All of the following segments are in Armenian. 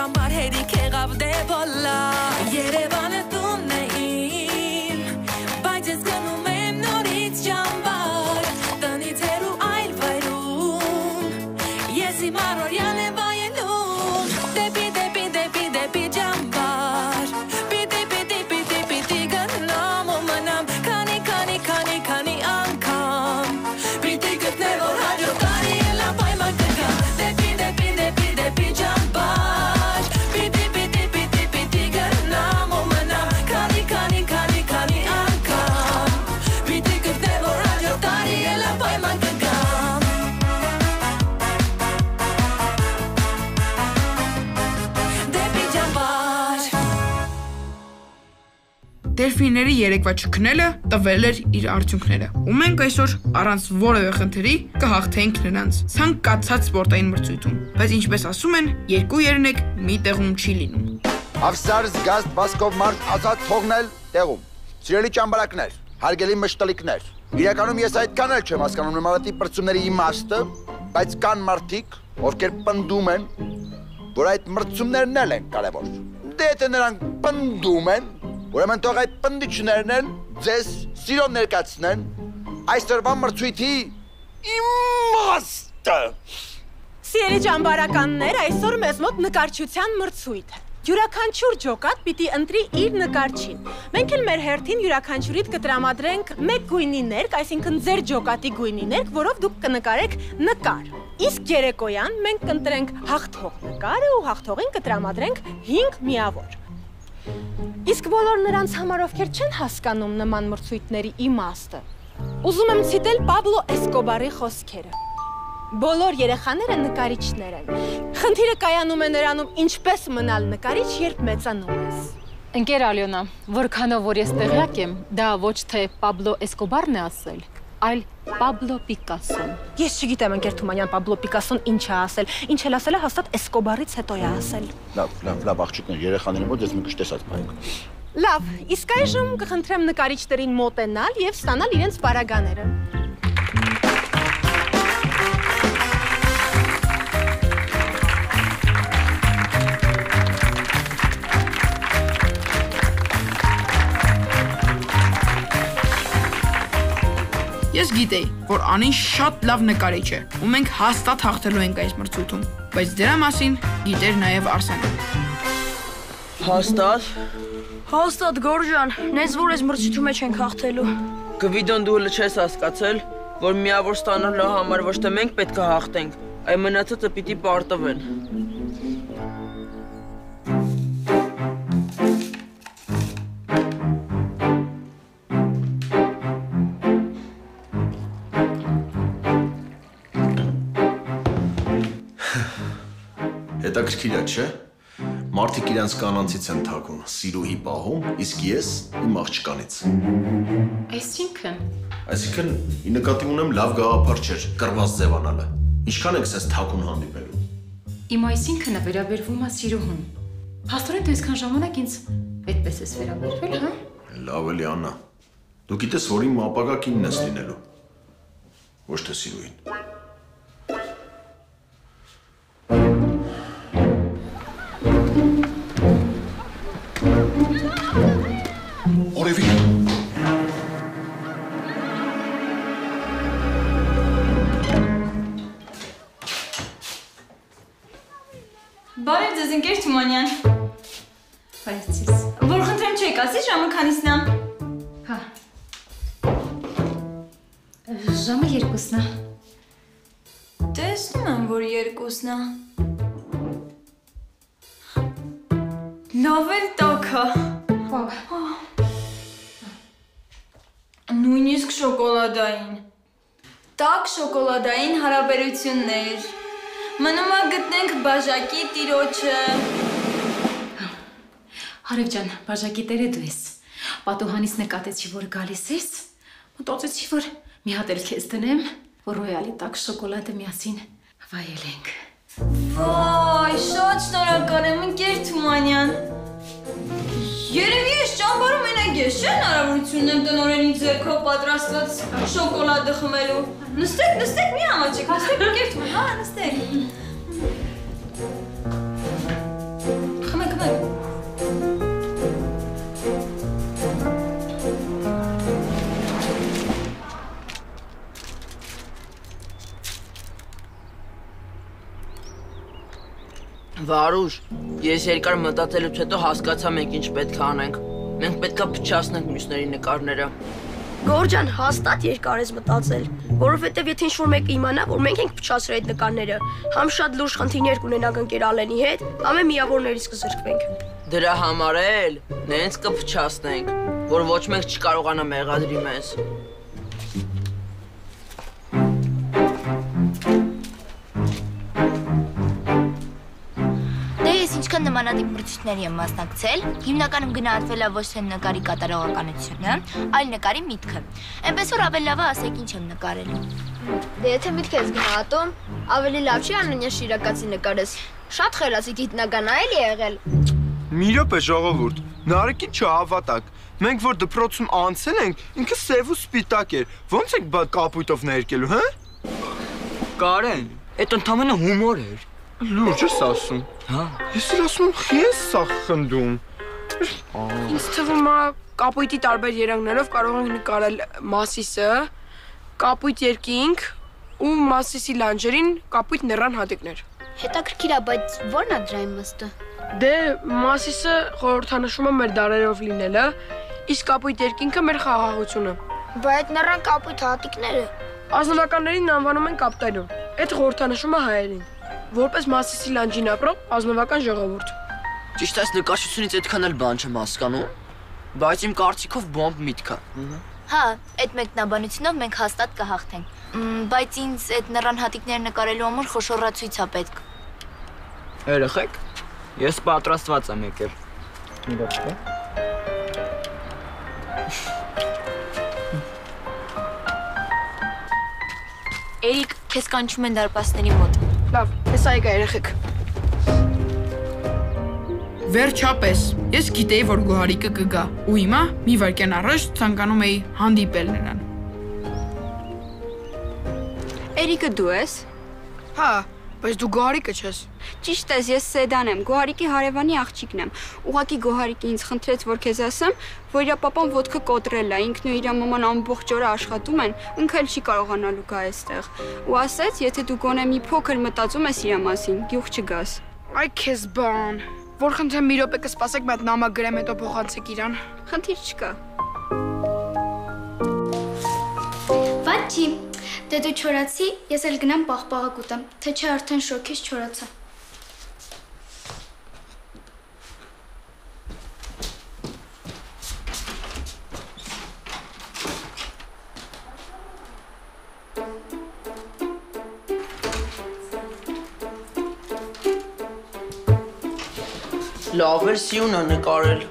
ճամբար հերիք եղավ դե բոլա Երևանը տունն է իմ Բայց ես գնում եմ նորից ճամբար Տնից հեռու այլ վայրում Ես իմ առօրյան եմ վայելում Դեպի ճամբար Պիտի գնամ ու մնամ Քանի անգամ Պիտի գտնեմ որ հաջորդ տարի էլ անպայման կգամ Դեպի ճամբար Պիտի գնամ ու մնամ Քանի անգամ Պիտի գտնեմ որ հաջորդ տարի էլ անպայման կգամ Դեպի ճամբար Դելֆինների երեկվա չքնելը տվել էր իր արդյունքները ու մենք այսօր առանց որևէ խնդրի կհաղթենք նրանց ցանկացած սպորտային մրցույթում բայց ինչպես ասում են երկու երնեք մի տեղում չի լինում Ավսար զգաստ բասկով մարդ ազատ թողնել տեղում Սիրելի ճամբարակներ հարգելի մշտլիկներ իրականում ես այդքան էլ չեմ հասկանում նմանատիպ մրցումների իմաստը բայց կան մարդիկ ովքեր պնդում են որ այդ մրցումներն էլ են կարևոր դե եթե նրանք պնդում են Ուրեմն թող այդ պնդիչներն էլ ձեզ սիրով ներկայացնեն այսօրվա մրցույթի իմաստը Սիրելի ճամբարականներ, այսօր մեզ մոտ նկարչության մրցույթ է Յուրաքանչյուր ջոկատ պիտի ընտրի իր նկարչին Մենք էլ մեր հերթին յուրաքանչյուրիդ կտրամադրենք մեկ գույնի ներկ, այսինքն ձեր ջոկատի գույնի ներկ, որով դուք կնկարեք նկար Իսկ երեկոյան մենք կընտրենք հաղթող նկարը ու հաղթողին կտրամադրենք 5 միավոր Իսկ բոլոր նրանց համար ովքեր չեն հասկանում նման մրցույթների իմաստը Ուզում եմ ցիտել Պաբլո Էսկոբարի խոսքերը Բոլոր երեխաները նկարիչներ են Խնդիրը կայանում է նրանում ինչպես մնալ նկարիչ, երբ մեծանում ես Ընկեր Ալյոնա, որքանով որ ես տեղյակ եմ, դա ոչ թե Պաբլո Էսկոբարն է ասել, այլ Պաբլո Պիկասոն Ես չգիտեմ ընկեր Թումանյան Պաբլո Պիկասոն ինչ է ասել, ինչ էլ ասել է հաստատ Էսկոբարից հետո է ասել Լավ աղջիկներ երեխաների մոտ ես մենք չտեսած պայենք Լավ, իսկ այժմ կխնդրեմ նկարիչներին մոտենալ և ստանալ իրենց պարագաները Ես գիտեի, որ Անին շատ լավ նկարիչ է ու մենք հաստատ հաղթելու ենք այս մրցույթում, բայց դրա մասին գիտեր նաև Արսենը Հաստատ Գորջան, նենց որ այս մրցույթում մեջ ենք հաղթելու Գվիդոն դու հլը չես հասկացել, որ միավոր ստանալու համար ոչ թե մենք պետք է հաղթենք, այլ մնացածը պիտի պարտվեն Հետաքրքիր է, չէ՞։ Մարդիկ իրենց կանանցից են թաքուն, սիրուհի պահում, իսկ ես իմ աղջկանից։ Այսինքն, ի նկատի ունեմ լավ գաղափար չէր, կռված ձևանալը։ Ինչքան եք սենց թաքուն հանդիպելու։ Իմ այսինքնը վերաբերվում է սիրուհուն։ Հաստորեն դու այսքան ժամանակ ինձ այդպես ես վերաբերվել, հա։ Լավ էլի Աննա։ Դու գիտես, որ իմ ապագա կինն ես լինելու։ Ոչ թե սիրուհին։ Օրևի։ Բարև ձեզ ընկեր Թումանյան։ Բարև ձեզ։ Որ խնդրեմ չեք ասի ժամը քանիսն է։ Հա։ Ժամը 2-ն է։ Տեսնում եմ, որ 2-ն է։ Լավ էլ տաք է։ Նույնիսկ շոկոլադային։ Տաք շոկոլադային հարաբերություններ։ Մնում է գտնենք բաժակի տիրոջը։ Հարև ջան, բաժակի տերը դու ես։ Պատուհանից նկատեցի, որ գալիս ես, մտածեցի, որ մի հատ էլ քեզ դնեմ, որ ռոյալի տաք շոկոլադը միասին վայելենք։ Վայ, շատ շնորհակալ եմ ընկեր Թումանյան։ Երևի ես ճամբարում մենակ ես չէ հնարավորություն ունեմ տնօրենի ձեռքով պատրաստված շոկոլադը խմելու։ Նստեք, մի ամաչեք, նստեք ընկեր Թումանյան, հա, նստեք։ Վարուժ, ես երկար մտածելուց հետո հասկացա մենք ինչ պետք է անենք։ Մենք պետք է փչացնենք մյուսների նկարները։ Գորջան, հաստատ երկար ես մտածել, որովհետև եթե ինչ-որ մեկը իմանա, որ մենք ենք փչացրել այդ նկարները, համ շատ լուրջ խնդիրներ կունենանք ընկեր Ալենի հետ, համ էլ միավորներից կզրկվենք։ Դրա համար էլ նենց կփչացնենք, որ ոչ մեկ չկարողանա մեղադրի մեզ։ Ինչքան նմանատիպ մրցույթների եմ մասնակցել, հիմնականում գնահատվել է ոչ թե նկարի կատարողականությունը, այլ նկարի միտքը։ Այնպես որ ավելի լավ է ասեք ինչ եմ նկարել։ Դե եթե միտք ես գնահատում, ավելի լավ չի անունյա շիրակացի նկարես։ Շատ խելացի գիտնական է էլի եղել։ Մի րոպե ժողովուրդ, Նարեկին չհավատակ։ Մենք որ դպրոցում անցել ենք, ինքը սև ու սպիտակ էր։ Ոնց եք կապույտով ներկելու, հա? Կարեն, այդ ընդամենը հումոր էր։ Լուրջ ես ասում։ Հա։ Ես էլ ասում եմ, ես սա խնդում։ Ինձ թվում է կապույտի տարբեր երանգներով կարող ենք նկարել Մասիսը, կապույտ երկինք ու Մասիսի լանջերին կապույտ նռան հատիկներ։ Հետաքրքիր է, բայց ո՞րն է դրա իմաստը։ Դե Մասիսը խորհրդանշում է մեր դարերով լինելը, իսկ կապույտ երկինքը մեր խաղաղությունը։ Բայց նռան կապույտ հատիկները Ազնվականներին անվանում են կապտայրում։ Այդ խորհրդանշումը հայերին։ Որպես Մասիսի լանջին ապրող ազնվական ժողովուրդ։ Ճիշտ այս նկարչությունից այդքան էլ բան չեմ հասկանում, բայց իմ կարծիքով բոմբ միտք է։ Հա, այդ մեկնաբանությունով մենք հաստատ կհաղթենք, բայց ինձ այդ նռան հատիկներ նկարելու համար խոշորացույց է պետք։ Երեխեք, ես պատրաստված եմ եկել։ Էրիկ, քեզ կանչում են դարպասների մոտ։ Լավ, հեսա եկա երեխեք։ Վերջապես, ես գիտեի, որ Գոհարիկը կգա, ու հիմա մի վայրկյան առաջ ցանկանում էի հանդիպել նրան։ Էրիկը դու ես։ Հա, բայց դու Գոհարիկը չես։ Ճիշտ ես, ես Սեդան եմ, Գոհարիկի հարևանի աղջիկն եմ։ Ուղղակի Գոհարիկը ինձ խնդրեց, որ քեզ ասեմ, որ իր պապան ոտքը կոտրել է, ինքն ու իր մաման ամբողջ օրը աշխատում են, ինքը էլ չի կարողանալու գա այստեղ։ Ու ասեց, եթե դու գոնե մի փոքր մտածում ես իր մասին, գյուղ չգաս։ Այ քեզ բան, որ խնդրեմ մի րոպե կսպասեք, մատ նամակ գրեմ, հետո փոխանցեք իրան։ Խնդիր չկա։ Վաչի, դե դու չորացի, ես էլ գնամ պաղպաղը կուտեմ, թե չէ արդեն շոքից չորացա։ Լավ էր Սիունը նկարել։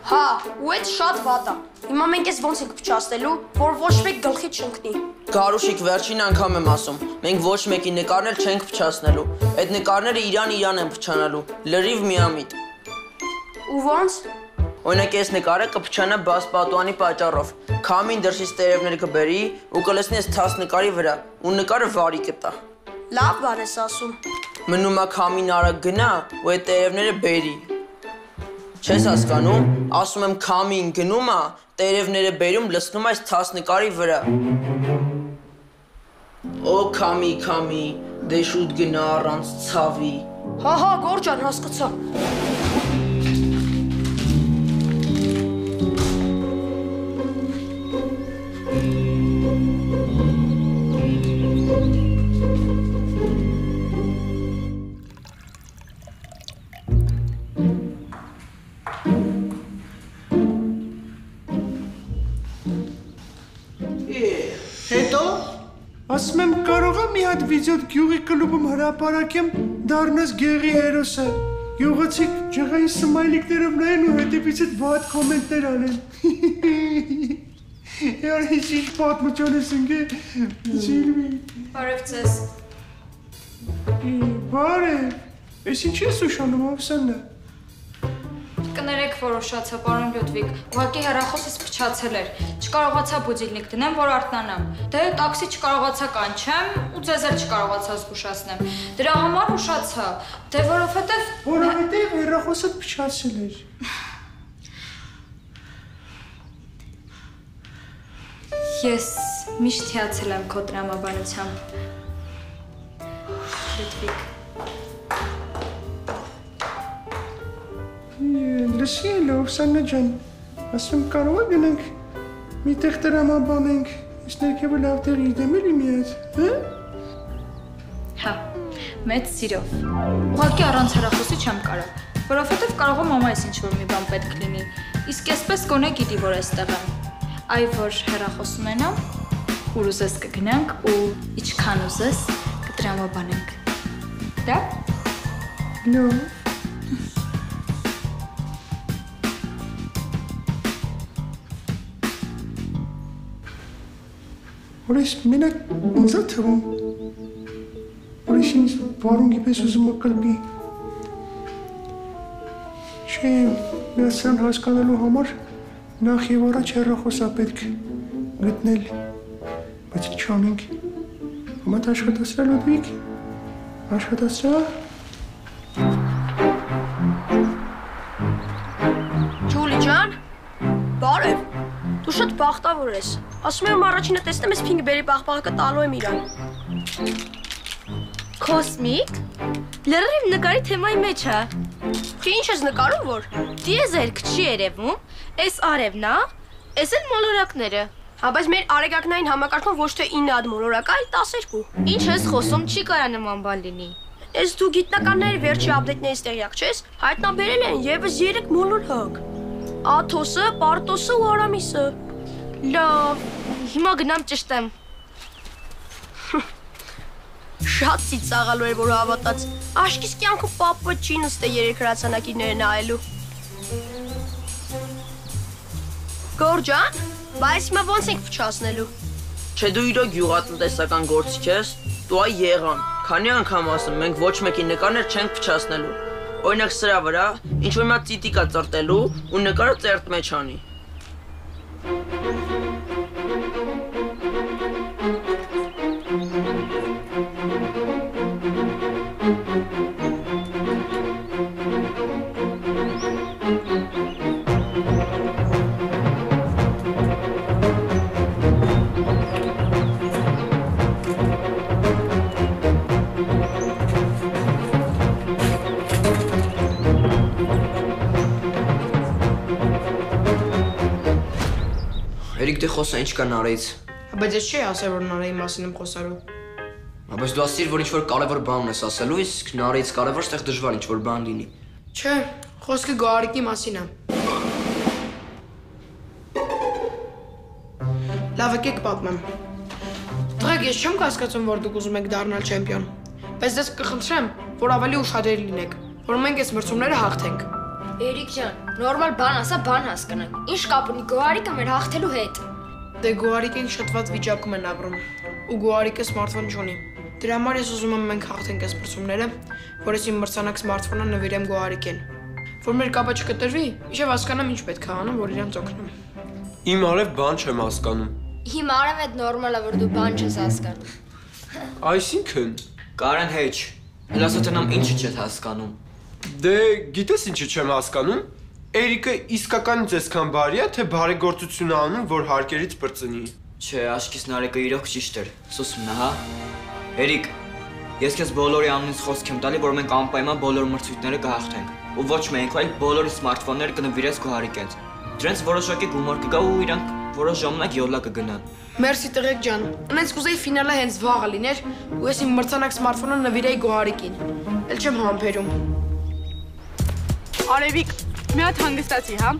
Հա, ու այդ շատ վատ է։ Հիմա մենք ես ոնց ենք փչացնելու, որ ոչ մեկ գլխի չընկնի։ Գարուշիկ, վերջին անգամ եմ ասում, մենք ոչ մեկի նկարներ չենք փչացնելու։ Այդ նկարները իրան են փչանալու, լրիվ միամիտ։ Ու ոնց։ Օրինակ այս նկարը կփչանա բաց պատուանի պատճառով։ Քամին դրսից տերևներ կբերի ու կլցնի այս թաս նկարի վրա, ու նկարը վարի կտա։ Լավ բան ես ասում։ Մնում է քամին արագ գնա ու այդ տերևները բերի։ Չես հասկանում, ասում եմ քամին գնում է, տերևները բերում լցնում այս թաս նկարի վրա։ Օ քամի, դե շուտ գնա առանց ցավի։ Հա, Գորջան, հասկացա։ Ասում եմ կարող եմ մի հատ վիդեոտ գյուղի կլուբում հրապարակեմ դառնաս գեղի հերոսը։ Գյուղացիք ջղային սմայլիկներով նայեն ու հետևից այդ վատ կոմենտներ անեն։ Յար ինչ պատմություն ես ընկե։ Զիլվի։ Բարև ձեզ։ Բարև։ Ես ինչ ես ուշանում Ավսաննա։ Կներեք որոշացա, պարոն Լյուդվիգ, ուղղակի հեռախոսս փչացել էր, չկարողացա բուդիլնիկ դնեմ, որ արթնանամ, դե տաքսի չկարողացա կանչեմ ու ձեզ էլ չկարողացա զգուշացնեմ, դրա համար ուշացա, դե որովհետև հեռախոսդ փչացել էր։ Ես միշտ հիացել եմ քո տրամաբանությամբ, Լյուդվիգ։ Լսի ելով, Սաննա ջան, ասում կարող է գնանք մի տեղ տրամաբանենք, իսկ ներքևը լավ տեղ իրդեմ է լինի այդ, հա? Հա, մեծ սիրով։ Ուղղակի առանց հեռախոսի չեմ կարող, որովհետև կարող է մամայիս ինչ-որ մի բան պետք լինի, իսկ այսպես գոնե գիտի, որ այստեղ եմ։ Այ որ հեռախոս ունենամ, ուր ուզես կգնանք ու ինչքան ուզես կտրամաբանենք։ Դա? Լավ։ Որես մենակ ինձ է թվում, որես ինձ վարունգի պես ուզում է կլպի։ Չէ, միասան հասկանալու համար նախ և առաջ հեռախոս է պետք գտնել, բայց ինչ անենք։ Համատ աշխատասրա Լուդվիգ, աշխատասրա։ Ջուլի ջան, բարև, դու շատ բախտավոր ես, ասում եմ առաջինը տեսնեմ ես փինգ բերի պաղպաղակը տալու եմ իրան։ Կոսմիկ, լրիվ նկարի թեմայի մեջ է։ Թե ինչ ես նկարում որ։ Տիեզերք չի երևում, այս արևն է, այս էլ մոլորակները։ Հա, բայց մեր արեգակնային համակարգում ոչ թե 9 հատ մոլորակ է, այլ 12։ Ինչ ես խոսում, չի կարա նման բան լինի։ Ես դու գիտնականների վերջի ապդեյթներից տեղյակ չես, հայտնաբերել են եւս 3 մոլորակ։ Աթոսը, Պարտոսը ու Արամիսը։ Լավ, հիմա գնամ ճշտեմ։ Շատ ծիծաղալու էր որ հավատաց։ Աշկիս կյանքում պապը չի նստե 3 հրացանակիրները նայելու։ Գորջան, բայց հիմա ոնց ենք փչացնելու։ Չէ դու իրոք գյուղատնտեսական գործիք ես, դու այ եղան։ Քանի անգամ ասում, մենք ոչ մեկի նկարներ չենք փչացնելու։ Օրինակ սրա վրա ինչ որ մի ծիտիկա ծրտելու ու նկարը ծերտ մեջ անի։ Երիք դե խոսա ինչ կա Նարեից։ Բայց ես չի ասել որ Նարեի մասին եմ խոսալու։ Բայց դու ասիր որ ինչ-որ կարևոր բան ես ասելու, իսկ Նարեից կարևոր ստեղ դժվար ինչ-որ բան լինի։ Չէ, խոսքը Գոհարիկի մասին է։ Լավ եկեք պատմեմ։ Դրակ ես չեմ կասկածում որ դուք ուզում եք դառնալ չեմպիոն, բայց ես կխնդրեմ, որ ավելի ուշադիր լինեք, որ մենք այս մրցումները հաղթենք։ Երիկ ջան, նորմալ բան ասա, բան հասկանանք։ Ինչ կապ ունի Գոհարիկը մեր հաղթելու հետ։ Դե Գոհարիկին շտված վիճակում են ապրում, ու Գոհարիկը սմարթֆոն չունի։ Դրա համար ես ուզում եմ մենք հաղթենք այս մրցումները, որ ես իմ մրցանակ սմարթֆոնը նվիրեմ Գոհարիկին։ Որ մեր կապը չկտրվի, իշև հասկանամ ինչ պետք է անեմ, որ իրանց օգնեմ։ Իմ արև բան չեմ հասկանում։ Հիմա արև այդ նորմալ է, որ դու բան չես հասկանում։ Այսինքն Կարեն հեչ։ Հələ ասա թե նամ ինչի չես հասկանում։ Դե գիտես ինչի չեմ հասկանում։ Էրիկը իսկականից այսքան բարի է, թե բարեգործություն անում, որ հարկերից բրծնի։ Չէ, աշկիս Նարեկը իրոք ճիշտ էր։ Սուսումն է, հա։ Էրիկ, ես քեզ բոլորի անունից խոսք եմ տալի, որ մենք անպայման բոլոր մրցույթները կհաղթենք։ Ու ոչ մենք, այլ բոլորի սմարթֆոնները կնվիրես Գոհարիկենց։ Դրանց որոշակի գումար կգա ու իրանք որոշ ժամանակ յոլա կգնան։ Մերսի տղեկ ջան։ Ունենց կուզեի ֆինալը հենց վաղը լիներ, ու ես իմ մրցանակ սմարթֆոնը նվիրեի Գոհարիկին։ Էլ չեմ համբերում։ Արևիկ, մի հատ հանգստացի, հա։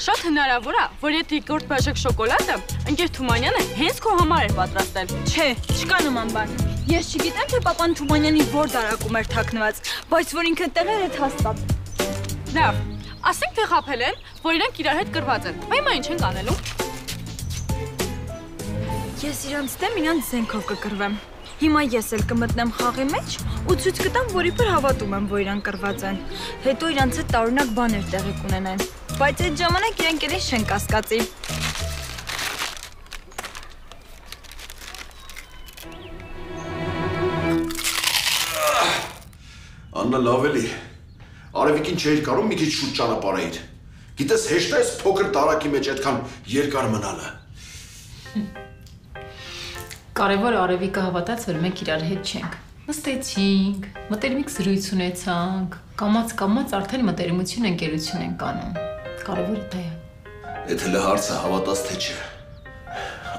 Շատ հնարավոր է, որ այդ երկրորդ բաժակ շոկոլադը ընկեր Թումանյանը հենց քո համար էր պատրաստել։ Չէ, չկա նման բան։ Ես չգիտեմ, թե պապան Թումանյանի որ դարակում էր թաքնված, բայց որ ինքը տեղեր է հաստատ։ Լավ, ասենք թե խաբել են, որ իրանք իրար հետ կռված են։ Բայց հիմա ինչ ենք անելու։ Ես իրանց դեմ իրանց զենքով կկռվեմ։ Հիմա ես էլ կմտնեմ խաղի մեջ ու ցույց կտամ, որ իբր հավատում եմ, որ իրանք կռված են։ Հետո իրանց հետ տարօրինակ բաներ տեղի կունենան։ Բայց այդ ժամանակ իրանք իրեն չեն կասկածի։ Աննա լավ էլի։ Արևիկին չէիր կարող մի քիչ շուտ ճանապարհեիր։ Գիտես հեշտ է այս փոքր տարակի մեջ այդքան երկար մնալը։ Կարևորը Արևիկը հավատաց, որ մենք իրար հետ չենք։ Նստեցինք, մտերմիկ զրույց ունեցանք, կամաց արդեն մտերմություն ընկերություն ենք անում։ կարևորը դա է։ Այդ հələ հարցը հավատաց թե չէ։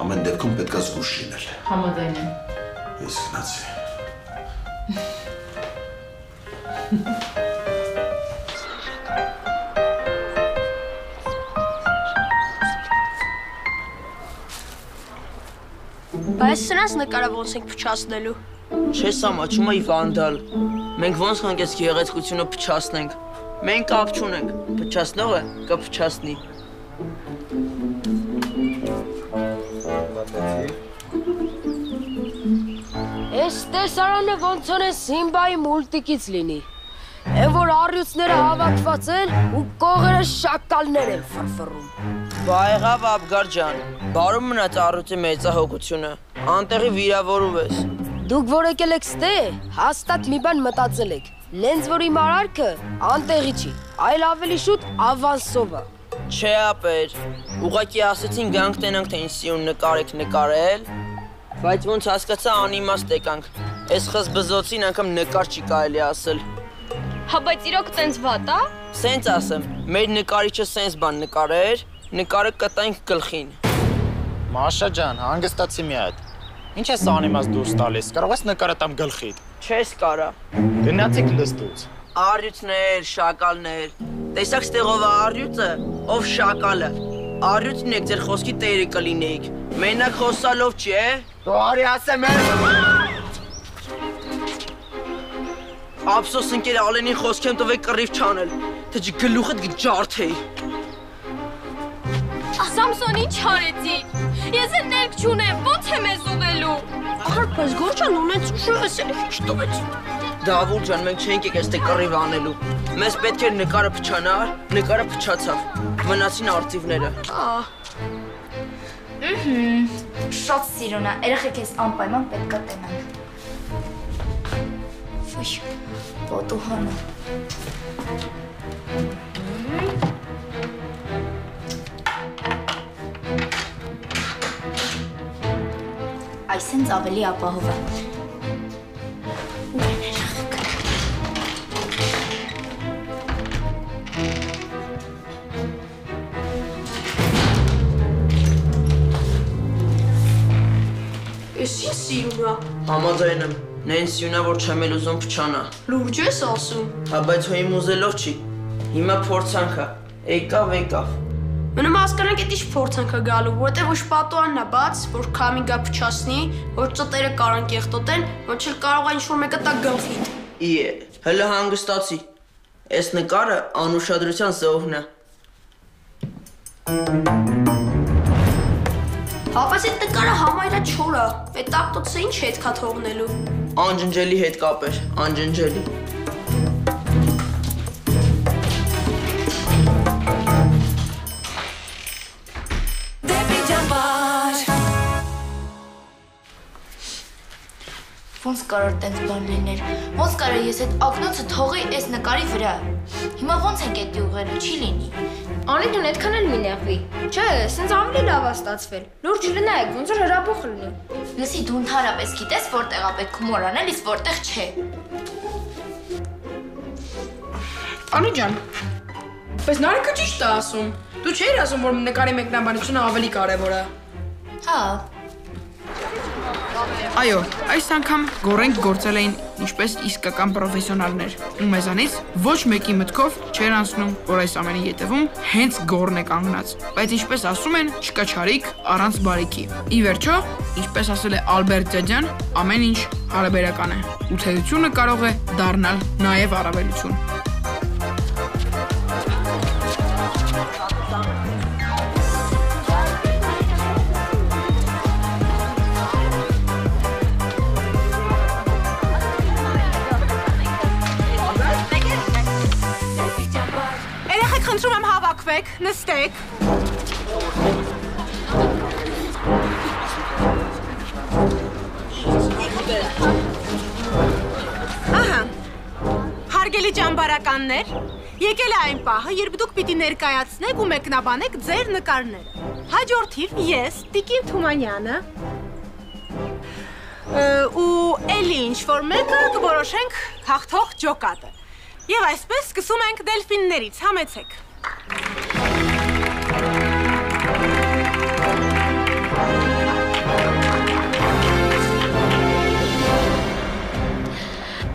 Ամեն դեպքում պետք է զգուշ լինել։ Համաձայն եմ։ Ես գնացի։ Բայց սրանց նկարը ոնց ենք փչացնելու։ Չես ամաչում այ վանդալ։ Մենք ոնց ենք այս գեղեցկությունը փչացնենք։ Մենք կապ չունենք։ Փչացնողը կփչացնի։ Այս տեսարանը ոնց որ է Սիմբայի մուլտիկից լինի։ Այն որ առյուծները հավաքված են ու կողերը շակալներ են ֆրֆռում։ Բա եղավ Աբգար ջան, բարում մնաց առյուծի մեծահոգությունը, անտեղի վիրավորում ես։ Դուք որ եկել եք ստե, հաստատ մի բան մտածել եք։ Նենց որ իմ արարքը անտեղի չի, այլ ավելի շուտ ավանսով է։ Չէ ապեր, ուղղակի ասեցին գանք տենանք թե ինչ սիրուն նկար եք նկարել, բայց ոնց հասկացա անիմաստ եկանք, այս խզբզոցին անգամ նկար չի կարելի ասել։ Հա բայց իրոք տենց վատ է։ Սենց ասեմ, մեր նկարիչը սենց բան նկարեր, նկարը կտանք գլխին։ Մաշա ջան, հանգստացի մի հատ։ Ինչ ես անիմաց դուրս տալիս, կարող ես նկարը տամ գլխիդ։ Չես կարա։ Գնացիք լստուց։ Առյուծներ, շակալներ, տեսակ ստեղով է առյուծը, ով շակալը։ Առյուծն եք ձեր խոսքի տերը կլինեիք, մենակ խոսալով չի է։ Դու արի ասեմ է։ Ափսոս ընկեր Ալենին խոսքեմ տվեք կռիվ չանել, թե ջի գլուխդ գջարդեի։ Սամսոն ինչ արեցի։ Ես էլ ներք չունեմ, ո՞նց եմ ես ուղղելու։ Արփես գործան ունեց ուշը ասել ինչ տվեց։ Դավուր ջան, մենք չենք եկել ստե կռիվ անելու։ Մեզ պետք էր նկարը փչանար, նկարը փչացավ։ Մնացին արծիվները։ Շատ սիրուն է, երեխեք ես անպայման պետք է տենանք։ Ոյ, ոտուհանը։ Այսենց ավելի ապահով է։ Ես ինչ սիրուն է։ Համաձայն եմ, նեն սյունա, որ չեմ էլ ուզում փչանա։ Լուրջ ես ասում։ Հա, բայց հույմ ուզելով չի։ Հիմա փորձանք է, եկավ։ Մնում հասկանանք էդ ինչ փորձանք է գալու, որտեղ ոչ պատուանն է բաց, որ քամիգա փչացնի, որ ծտերը կարան կեղտոտեն, ոչ էլ կարող է ինչ-որ մեկը տա գլխիդ։ Իե, հələ հանգստացի։ Այս նկարը անուշադրության զոհն է։ Հապաս այդ նկարը համայրա չոր է, այդ տակտոցը ինչ հետ կա թողնելու։ Անջնջելի հետ կապեր, անջնջելի։ Ոնց կարող տենց բան լիներ, ոնց կարող ես այդ ակնոցը թողի այս նկարի վրա։ Հիմա ոնց ենք էդի ուղղելու, չի լինի։ Անիդուն այդքան էլ մի նեղվի։ Չէ, սենց ավելի լավ է ստացվել։ Լուրջ չլնայեք, ոնց որ հրաբուխ լինի։ Լսի, դու ընդհանրապես գիտես որտեղ է պետք հումոր անել, իսկ որտեղ չէ։ Անի ջան, բայց Նարեկը ճիշտ է ասում։ Դու չէիր ասում, որ նկարի մեկնաբանությունը ավելի կարևոր է։ Հա։ Այո, այս անգամ գորենք գործել էին ինչպես իսկական պրոֆեսիոնալներ։ Ու մեզանից ոչ մեկի մտքով չէր անցնում, որ այս ամենի ետևում հենց գորն է կանգնած։ Բայց ինչպես ասում են, չկա չարիք առանց բարիքի։ Ի վերջո, ինչպես ասել է Ալբերտ Ջաջան, ամեն ինչ հարաբերական է։ Ու թեթությունը կարող է դառնալ նաև առավելություն։ Խնդրում եմ հավաքվեք, նստեք։ Ահա, հարգելի ճամբարականներ, եկել է այն պահը, երբ դուք պիտի ներկայացնեք ու մեկնաբանեք ձեր նկարները։ Հաջորդիվ ես, Տիկին Թումանյանը, ու էլի ինչ-որ մեկը կորոշենք հաղթող ջոկատը։ Եվ այսպես սկսում ենք դելֆիններից, համեցեք։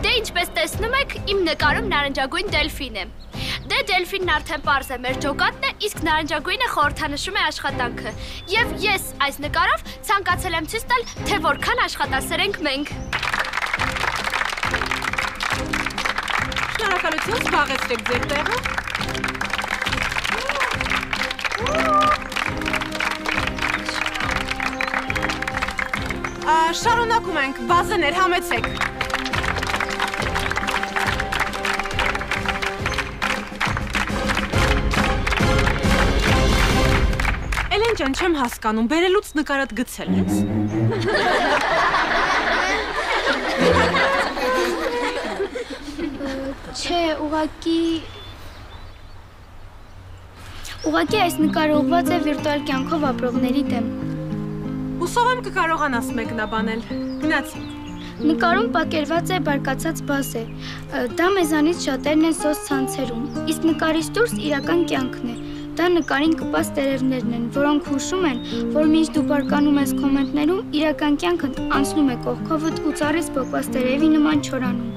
Դե ինչպես տեսնում եք, իմ նկարում նարնջագույն դելֆին է։ Դե դելֆինն արդեն պարզ է մեր ջոկատն է, իսկ նարնջագույնը խորհրդանշում է աշխատանքը։ Եվ ես այս նկարով ցանկացել եմ ցույց տալ, թե որքան աշխատասեր ենք մենք։ Շնորհակալություն, զբաղեցրեք ձեր տեղը։ Շարունակում ենք, բազեներ, համեցեք։ Էլեն ջան, չեմ հասկանում, բերելուց նկարդ գցել ես։ Չէ, ուղղակի այս նկարը ուղղված է վիրտուալ կյանքով ապրողների դեմ։ Հուսով եմ կկարողանաս մեկնաբանել։ Գնացինք։ Նկարում պատկերված է բարկացած բազե։ Դա մեզանից շատերն են սոց ցանցերում, իսկ նկարից դուրս իրական կյանքն է։ Դա նկարին կպած տերևներն են, որոնք հուշում են, որ մինչ դու բարկանում ես կոմենտներում, իրական կյանքն անցնում է կողքովդ ու ծառից փոկված տերևի նման չորանում։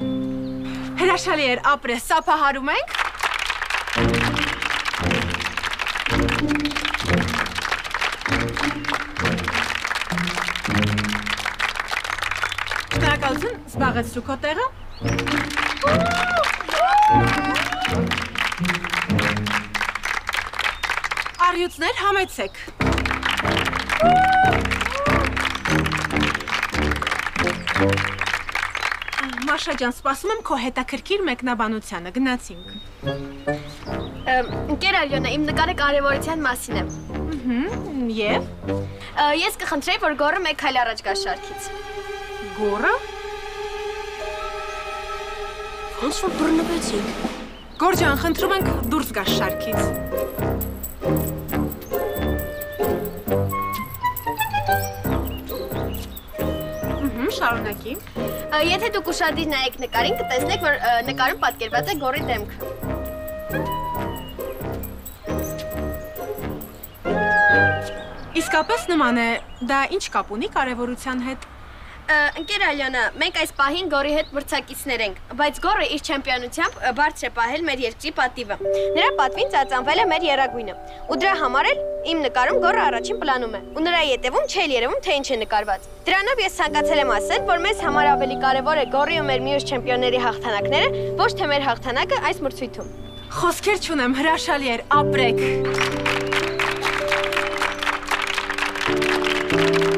Հրաշալի էր, ապրես, սափահարում ենք։ Շնորհակալություն, զբաղեցրու քո տեղը։ Առյուծներ, համեցեք։ Մաշա ջան, սպասում եմ քո հետաքրքիր մեկնաբանությանը, գնացինք։ Ընկեր Ալյոնա, իմ նկարը կարևորության մասին է։ Եվ? Ես կխնդրեի, որ գոռը մեկ քայլ առաջ գա շարքից։ Գոռը? Ոնց որ բռնվեցինք։ Գոր ջան, խնդրում ենք դուրս գաս շարքից։ Շարունակի։ Եթե դուք ուշադիր նայեք նկարին, կտեսնեք, որ նկարում պատկերված է գոռի դեմքը։ Իսկապես նման է, դա ինչ կապ ունի կարևորության հետ։ Ընկեր Ալյոնա, մենք այս պահին գոռի հետ մրցակիցներ ենք, բայց գոռը իր չեմպիոնությամբ բարձր է պահել մեր երկրի պատիվը։ Նրա պատվին ծածանվել է մեր եռագույնը, ու դրա համար էլ իմ նկարում գոռը առաջին պլանում է, ու նրա ետևում չէ երևում, թե ինչ է նկարված։ Դրանով ես ցանկացել եմ ասել, որ մեզ համար ավելի կարևոր է գոռի ու մեր մյուս չեմպիոնների հաղթանակները, ոչ թե մեր հաղթանակը այս մրցույթում։ Խոսքեր չունեմ, հրաշալի էր, ապրեք։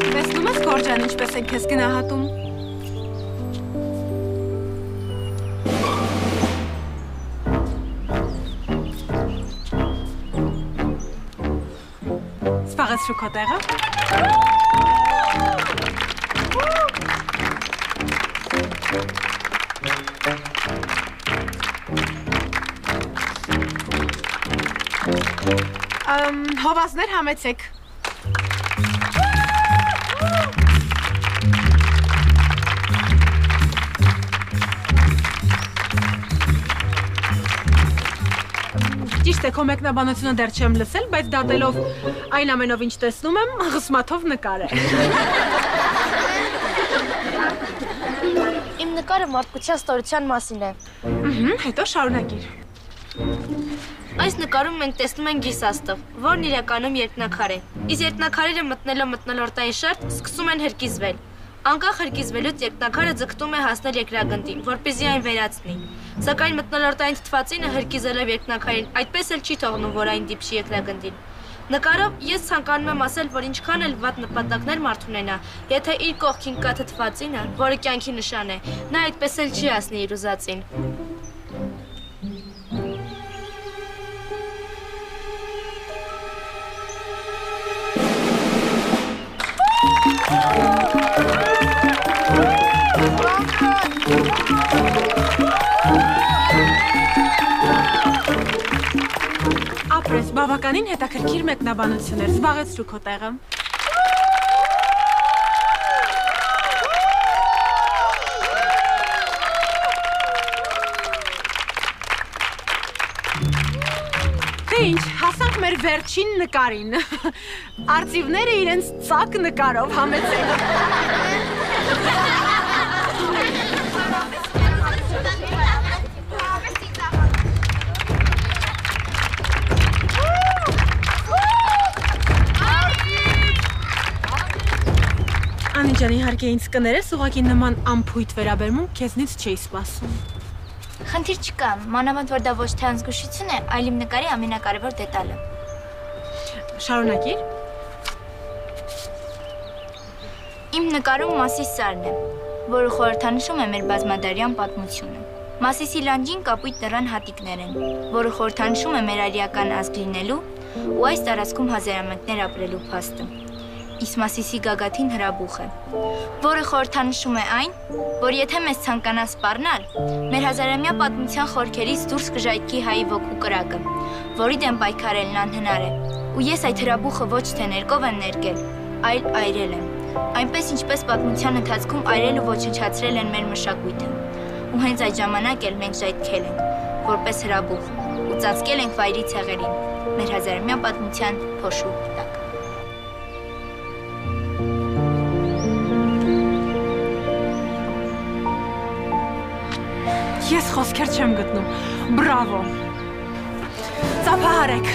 Տեսնում ես Գոր ջան, ինչպես ենք քեզ գնահատում։ Զբաղեցրու քո տեղը։ Հովազներ համեցեք։ Ճիշտ է, քո մեկնաբանությունը դեռ չեմ լսել, բայց դատելով այն ամենով ինչ տեսնում եմ, հղսմաթով նկար է։ Իմ նկարը մարդկության ստորության մասին է։ Հետո շարունակիր։ Այս նկարում մենք տեսնում ենք գիսաստղ, որն իրականում երկնաքար է։ Իսկ երկնաքարերը մտնելով մթնոլորտային շերտ սկսում են հրկիզվել։ Անկախ հրկիզվելուց երկնաքարը ձգտում է հասնել երկրագնդին, որպեսզի այն վերացնի։ Սակայն մթնոլորտային թթվածինը հրկիզելով երկնաքարին այդպես էլ չի թողնում, որ այն դիպչի երկրագնդին։ Նկարով ես ցանկանում եմ ասել, որ ինչքան էլ վատ նպատակներ մարդ ունենա, եթե իր կողքին կա թթվածինը, որը կյանքի նշան է, նա այդպես էլ չի հասնի իր ուզածին։ Ապրես, բավականին հետաքրքիր մեկնաբանություն էր, զբաղեցրու քո տեղը։ Դե Ինչ, հասանք մեր վերջին նկարին։ Արծիվները իրենց ծակ նկարով համեցեք։ Անիջան, իհարկե ինձ կներես, ուղղակի նման ամփույթ վերաբերմունք քեզնից չէի սպասում։ Խնդիր չկա, մանավանդ որ դա ոչ թե անզգուշություն է, այլ իմ նկարի ամենակարևոր դետալը։ Շարունակիր։ Իմ նկարում Մասիսարն է, որը խորհրդանշում է մեր բազմադարյան պատմությունը։ Մասիսի լանջին կապույտ դռան հատիկներ են, որը խորհրդանշում է մեր արիական ազգ լինելու ու այս տարածքում հազարամյակներ ապրելու փաստը։ Իսկ Մասիսի գագաթին հրաբուխ է, որը խորհրդանշում է այն, որ եթե մեզ ցանկանա սպառնալ, մեր հազարամյա պատմության խորքերից դուրս կժայթքի հայի ոգու կրակը, որի դեմ պայքարելն անհնար է, ու ես այդ հրաբուխը ոչ թե ներկով եմ ներկել, այլ այրել եմ, այնպես ինչպես պատմության ընթացքում այրել ու ոչնչացրել են մեր մշակույթը, ու հենց այդ ժամանակ էլ մենք ժայթքել ենք, որպես հրաբուխ, ու ծածկել ենք վայրի ցեղերին, մեր հազարամյա պատմության փոշու տակ։ Ես խոսքեր չեմ գտնում, բրավո, ծափահարեք։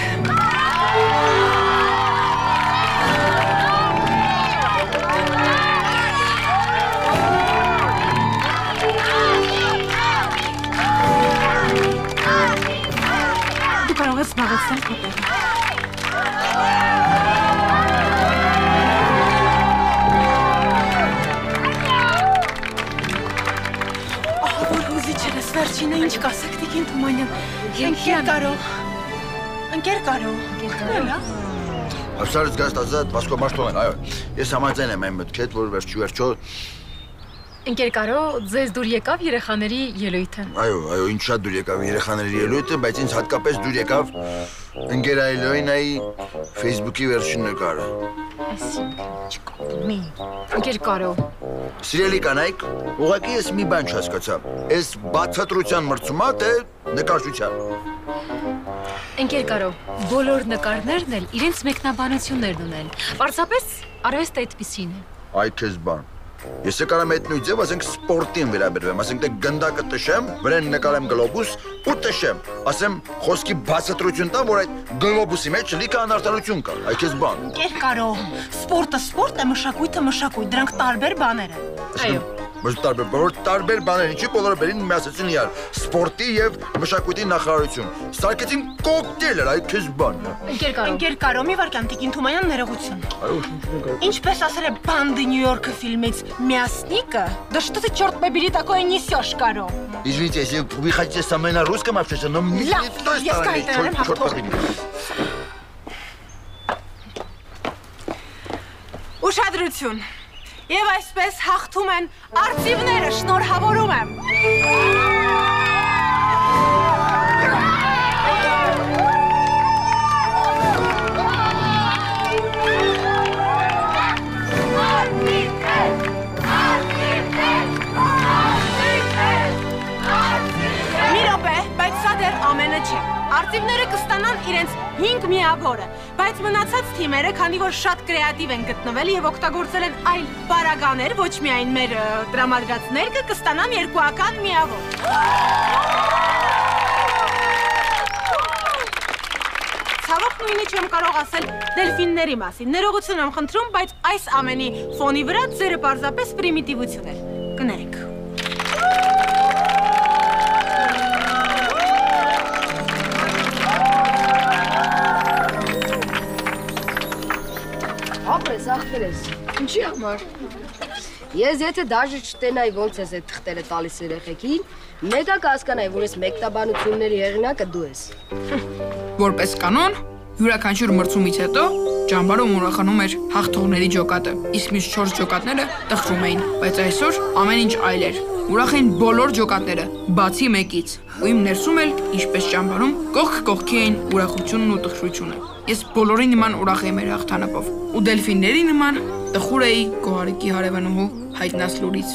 Դու կարող ես զբաղեցնել քո տեղը։ Վերջինը ինչ կասեք Տիկին Թումանյան, ընկեր կարող, քնելա։ Հապշարը զգաստ ազատ Վասկո Մաշտոն, այո, ես համաձայն եմ այն մտքետ, որ վերջո Ընկեր Կարո, ձեզ դուր եկավ երեխաների ելույթը։ Այո, ինչ շատ դուր եկավ երեխաների ելույթը, բայց ինձ հատկապես դուր եկավ ընկեր Այլոյնայի Facebook-ի վերջին նկարը։ Ընկեր Կարո։ Սիրելի կանայք, ուղղակի ես մի բան չհասկացա, այս բացատրության մրցումա թե նկարչության։ Ընկեր Կարո, բոլոր նկարներն էլ իրենց մեկնաբանություններն ունեն։ Պարզապես արվեստը այդպիսին է։ Այ քեզ բան։ Ես եկարամ այդ նույն ձև, ասենք սպորտին վերաբերվեմ, ասենք թե գնդակը տշեմ, վրան նկարեմ գլոբուս ու տշեմ, ասեմ խոսքի բացատրություն տամ, որ այդ գլոբուսի մեջ լիքը անարդարություն կա, այ քեզ բան։ Ընկեր Կարո, սպորտը սպորտ է, մշակույթը մշակույթ, դրանք տարբեր բաներ են։ Այո։ Բայց տարբեր բաներ, ինչի բոլորը բերին միասեցին իրար, սպորտի եւ մշակույթի նախարարություն։ Սարքեցին կոկտեյլեր, այ քեզ բան։ Ընկեր Կարո, մի վարքան Տիկին Թումանյան ներողություն։ Ինչպես ասել է Բանդի Նյու Յորքը ֆիլմից, мясника, да что ты, черт побери, такое несешь, Каро? Извините, если вы хотите со мной на русском общаться, но не с той стороны, черт побери. Ուշադրություն։ Եվ այսպես հաղթում են արծիվները, շնորհավորում եմ։ Մի րոպե, բայց սա դեռ ամենը չէ։ Արծիվները կստանան իրենց 5 միավորը, բայց մնացած թիմերը, քանի որ շատ կրեատիվ են գտնվել եւ օգտագործել են այլ պարագաներ, ոչ միայն մեր տրամադրած ներկը, կստանան 2-ական միավոր։ Ցավոք նույնը չեմ կարող ասել դելֆինների մասին։ Ներողություն եմ խնդրում, բայց այս ամենի ֆոնի վրա ձերը պարզապես պրիմիտիվություն է։ Կներեք։ Ապրես, ախպերես, ինչի համար։ Ես եթե դաժը չտենայի ոնց ես այդ թղթերը տալիս երեխեքին, մեկը կհասկանայի, որ ես մեկնաբանությունների հեղինակը դու ես։ Որպես կանոն, յուրաքանչյուր մրցումից հետո ճամբարում ուրախանում էր հաղթողների ջոկատը, իսկ մյուս 4 ջոկատները տխրում էին, բայց այսօր ամեն ինչ այլ էր։ Ուրախ էին բոլոր ջոկատները, բացի մեկից, ու իմ ներսում էլ, ինչպես ճամբարում, կողք կողքի էին ուրախությունն ու տխրությունը։ Ես բոլորի նման ուրախ էի մեր հաղթանակով, ու դելֆինների նման տխուր էի Գոհարիկի հարևանուհու հայտնած լուրից։